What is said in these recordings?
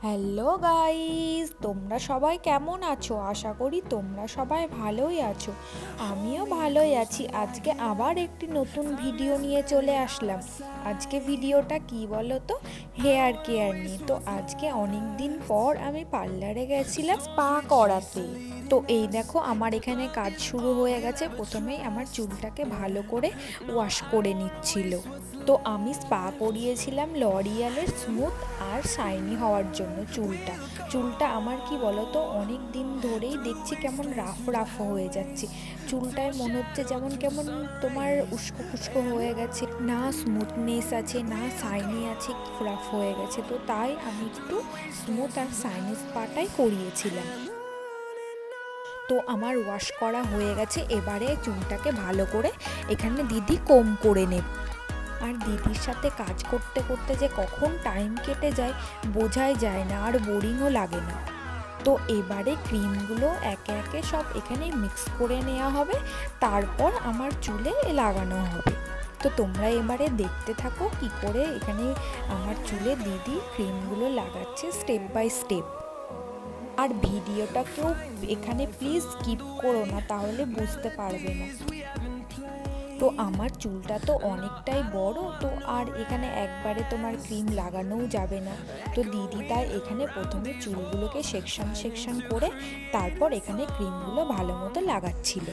Hello guys, তোমরা সবাই কেমন আছো? আশা করি তোমরা সবাই ভালোই আছো। আমিও ভালোই আছি। আজকে আবার একটি নতুন ভিডিও নিয়ে চলে আসলাম। আজকে ভিডিওটা কি বলো তো, হেয়ার কেয়ার নিয়ে। তো আজকে অনেক দিন পর আমি পার্লারে গেছিলাম স্পা করাতে। তো এই দেখো আমার এখানে কাজ শুরু হয়ে গেছে। প্রথমেই আমার চুলটাকে ভালো করে ওয়াশ করে নিচ্ছিল। তো আমি স্পা করিয়েছিলাম লরিয়ালের স্মুথ আর শাইনি হওয়ার জন্য চুলটা আমার কি বলতো, অনেক দিন ধরেই দেখছি কেমন রাফ রাফ হয়ে যাচ্ছে। চুলটায় মনে হচ্ছে যেমন কেমন তোমার উস্কো খুস্কো হয়ে গেছে, না স্মুথনেস আছে না শাইনি আছে, রাফ হয়ে গেছে। তো তাই আমি একটু স্মুথ আর শাইনি স্পাটাই করিয়েছিলাম। তো আমার ওয়াশ করা হয়ে গেছে। এবারে চুলটাকে ভালো করে এখানে দিদি কোম করে নেবে। আর দিদির সাথে কাজ করতে করতে যে কখন টাইম কেটে যায় বোঝাই যায় না, আর বোরিংও লাগে না। তো এবারে ক্রিমগুলো একে একে সব এখানে মিক্স করে নেওয়া হবে, তারপর আমার চুলে লাগানো হবে। তো তোমরা এবারে দেখতে থাকো কি করে এখানে আমার চুলে দিদি ক্রিমগুলো লাগাচ্ছে স্টেপ বাই স্টেপ। আর ভিডিওটাকেও এখানে প্লিজ স্কিপ করো না, তাহলে বুঝতে পারবে না। তো আমার চুলটা তো অনেকটাই বড়, তো আর এখানে একবারে তোমার ক্রিম লাগানোও যাবে না। তো দিদি তাই এখানে প্রথমে চুলগুলোকে সেকশন সেকশন করে তারপর এখানে ক্রিমগুলো ভালো মতো লাগাচ্ছিল।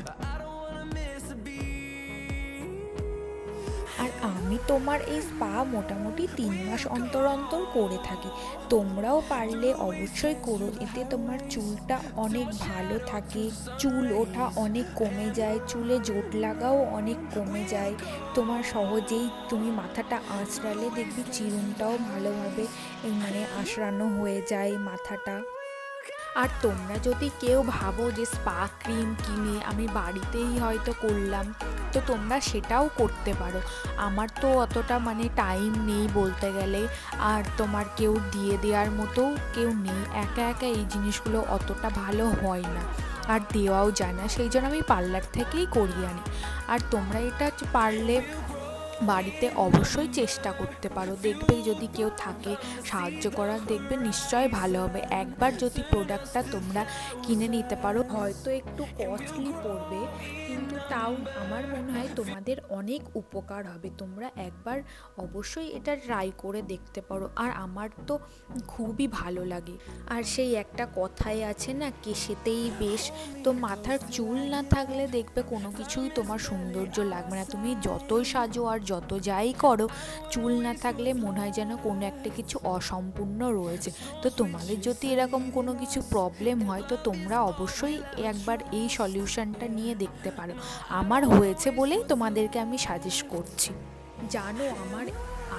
আর আমি তোমার এই স্পা মোটামুটি 3 মাস অন্তর অন্তর করে থাকি। তোমরাও পারলে অবশ্যই করো, এতে তোমার চুলটা অনেক ভালো থাকে, চুল ওঠা অনেক কমে যায়, চুলে জোট লাগাও অনেক কমে যায়। তোমার সহজেই তুমি মাথাটা আঁচড়ালে দেখবি চিরুনটাও ভালোভাবে মানে আঁচড়ানো হয়ে যায় মাথাটা। আর তোমরা যদি কেউ ভাবো যে স্পা ক্রিম কিনে আমি বাড়িতেই হয়তো করলাম, তো তোমরা সেটাও করতে পারো। আমার তো অতটা মানে টাইম নেই বলতে গেলে, আর তোমার কেউ দিয়ে দেওয়ার মতো কেউ নেই। একা একা এই জিনিসগুলো অতটা ভালো হয় না, আর দেওয়াও যায় না, সেই জন্য আমি পার্লার থেকেই করিয়ে আনি। আর তোমরা এটা পারলে বাড়িতে অবশ্যই চেষ্টা করতে পারো, দেখবে যদি কেউ থাকে সাহায্য করার দেখবে নিশ্চয় ভালো হবে। একবার যদি প্রোডাক্টটা তোমরা কিনে নিতে পারো, হয়তো একটু কস্টলি পড়বে, কিন্তু তাও আমার মনে হয় তোমাদের অনেক উপকার হবে। তোমরা একবার অবশ্যই এটা ট্রাই করে দেখতে পারো। আর আমার তো খুবই ভালো লাগে। আর সেই একটা কথাই আছে না, কেশেতেই বেশ। তো মাথার চুল না থাকলে দেখবে কোনো কিছুই তোমার সৌন্দর্য লাগবে না। তুমি যতই সাজো আর যত যাই করো, চুল না থাকলে মনে হয় যেন কোনো একটা কিছু অসম্পূর্ণ রয়েছে। তো তোমাদের যদি এরকম কোনো কিছু প্রবলেম হয়, তো তোমরা অবশ্যই একবার এই সলিউশনটা নিয়ে দেখতে পারো। আমার হয়েছে বলেই তোমাদেরকে আমি সাজেস্ট করছি। জানো, আমার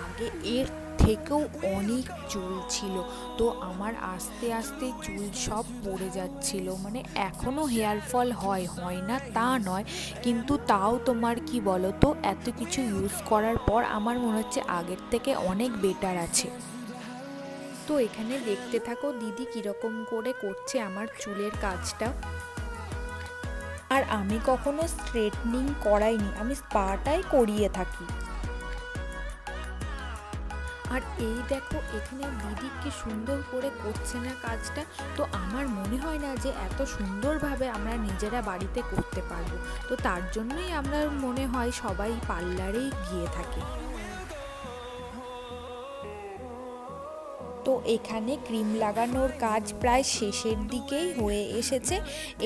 আগে এর থেকেও অনেক চুল ছিল। তো আমার আস্তে আস্তে চুল সব পড়ে যাচ্ছিল, মানে এখনও হেয়ার ফল হয় না তা নয়, কিন্তু তাও তোমার কি বলো তো, এত কিছু ইউজ করার পর আমার মনে হচ্ছে আগের থেকে অনেক বেটার আছে। তো এখানে দেখতে থাকো দিদি কীরকম করে করছে আমার চুলের কাজটা। আর আমি কখনো স্ট্রেটনিং করাইনি, আমি স্পাটাই করিয়ে থাকি। আর এই দেখো এখানে দিদি কি সুন্দর করে করছে না কাজটা। তো আমার মনে হয় না যে এত সুন্দরভাবে আমরা নিজেরা বাড়িতে করতে পারবো। তো তার জন্যই আমরা মনে হয় সবাই পার্লারেই গিয়ে থাকি। তো এখানে ক্রিম লাগানোর কাজ প্রায় শেষের দিকেই হয়ে এসেছে।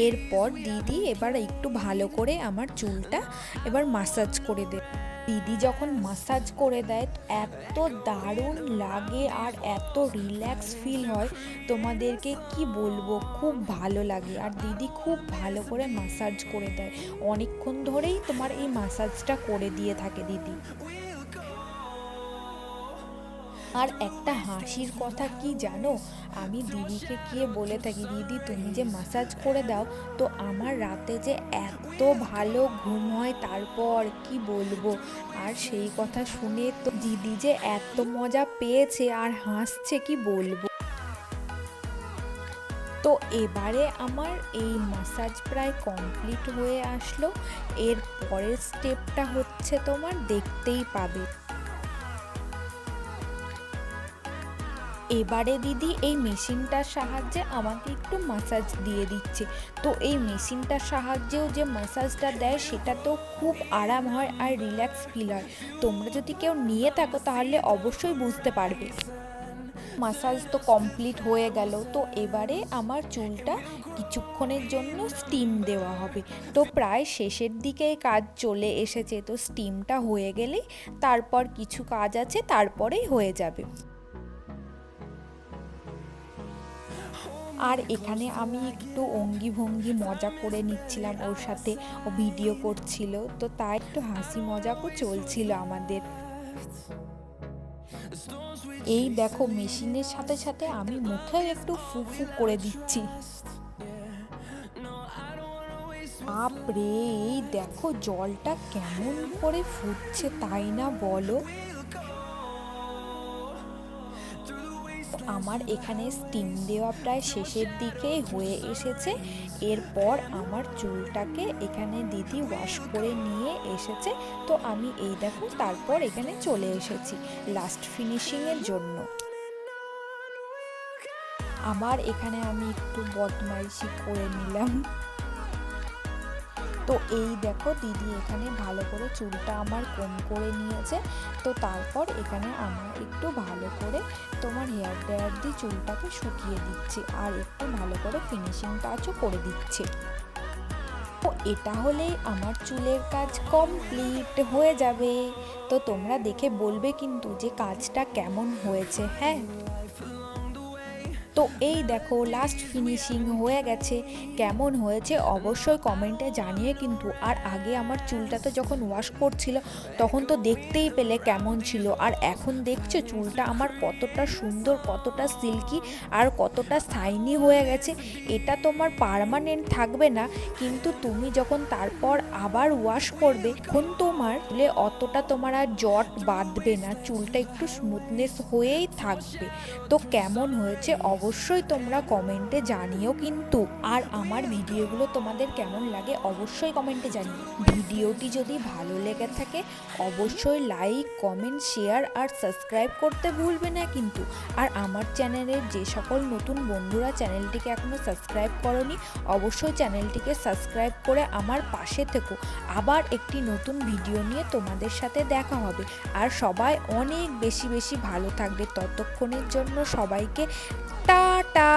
এরপর দিদি এবার একটু ভালো করে আমার চুলটা এবার মাসাজ করে দেবে। দিদি যখন মাসাজ করে দেয় এত দারুণ লাগে আর এত রিল্যাক্স ফিল হয়, তোমাদেরকে কি বলবো, খুব ভালো লাগে। আর দিদি খুব ভালো করে মাসাজ করে দেয়, অনেকক্ষণ ধরেই তোমার এই মাসাজটা করে দিয়ে থাকে দিদি। আর একটা হাসির কথা কি জানো, আমি দিদিকে গিয়ে বলে থাকি, দিদি তুমি যে মাসাজ করে দাও, তো আমার রাতে যে এত ভালো ঘুম হয় তারপর কি বলবো। আর সেই কথা শুনে তো দিদি যে এত মজা পেয়েছে আর হাসছে কি বলবো। তো এবারে আমার এই মাসাজ প্রায় কমপ্লিট হয়ে আসলো। এর পরের স্টেপটা হচ্ছে তোমার দেখতেই পাবে। এবারে দিদি এই মেশিনটার সাহায্যে আমাকে একটু ম্যাসাজ দিয়ে দিচ্ছে। তো এই মেশিনটার সাহায্যেও যে ম্যাসাজটা দেয় সেটা তো খুব আরাম হয় আর রিল্যাক্স ফিল হয়। তোমরা যদি কেউ নিয়ে থাকো তাহলে অবশ্যই বুঝতে পারবে। ম্যাসাজ তো কমপ্লিট হয়ে গেল। তো এবারে আমার চুলটা কিছুক্ষণের জন্য স্টিম দেওয়া হবে। তো প্রায় শেষের দিকে কাজ চলে এসেছে। তো স্টিমটা হয়ে গেলেই তারপর কিছু কাজ আছে, তারপরেই হয়ে যাবে। আর এখানে আমি একটু অঙ্গি ভঙ্গি মজা করে নিচ্ছিলাম, ওর সাথে ও ভিডিও করছিল, তো তাই একটু হাসি মজাকও চলছিল আমাদের। এই দেখো মেশিনের সাথে সাথে আমি মুখেও একটু ফু ফু করে দিচ্ছি। বাপরে, এই দেখো জলটা কেমন করে ফুটছে, তাই না বলো? আমার এখানে স্টিম দেওয়া প্রায় শেষের দিকেই হয়ে এসেছে। এরপর আমার চুলটাকে এখানে দিদি ওয়াশ করে নিয়ে এসেছে। তো আমি এই দেখো তারপর এখানে চলে এসেছি লাস্ট ফিনিশিংয়ের জন্য। আমার এখানে আমি একটু বদমাইশি করে নিলাম। তো এই দেখো দিদি এখানে ভালো করে চুলটা আমার কম করে নিয়েছে। তো তারপর এখানে আমার একটু ভালো করে তোমার হেয়ার ড্রায়ার দিয়ে চুলটাকে শুকিয়ে দিচ্ছি আর একটু ভালো করে ফিনিশিং টাচও করে দিচ্ছে। তো এটা হলেই আমার চুলের কাজ কমপ্লিট হয়ে যাবে। তো তোমরা দেখে বলবে কিন্তু যে কাজটা কেমন হয়েছে। হ্যাঁ, তো এই দেখো লাস্ট ফিনিশিং হয়ে গেছে। কেমন হয়েছে অবশ্যই কমেন্টে জানিয়ে কিন্তু। আর আগে আমার চুলটা তো যখন ওয়াশ করছিল তখন তো দেখতেই পেলে কেমন ছিল, আর এখন দেখছো চুলটা আমার কতটা সুন্দর, কতটা সিল্কি আর কতটা শাইনি হয়ে গেছে। এটা তোমার পার্মানেন্ট থাকবে না, কিন্তু তুমি যখন তারপর আবার ওয়াশ করবে তখন তোমার চুলে অতটা তোমার আর জট বাঁধবে না, চুলটা একটু স্মুথনেস হয়েই থাকবে। তো কেমন হয়েছে অবশ্যই তোমরা কমেন্টে জানিও কিন্তু। আর আমার ভিডিওগুলো তোমাদের কেমন লাগে অবশ্যই কমেন্টে জানিও। ভিডিওটি যদি ভালো লেগে থাকে অবশ্যই লাইক, কমেন্ট, শেয়ার আর সাবস্ক্রাইব করতে ভুলবে না কিন্তু। আর আমার চ্যানেলের যে সকল নতুন বন্ধুরা চ্যানেলটিকে এখনও সাবস্ক্রাইব করনি অবশ্যই চ্যানেলটিকে সাবস্ক্রাইব করে আমার পাশে থেকো। আবার একটি নতুন ভিডিও নিয়ে তোমাদের সাথে দেখা হবে। আর সবাই অনেক বেশি বেশি ভালো থাকবে। ততক্ষণের জন্য সবাইকে টাটা।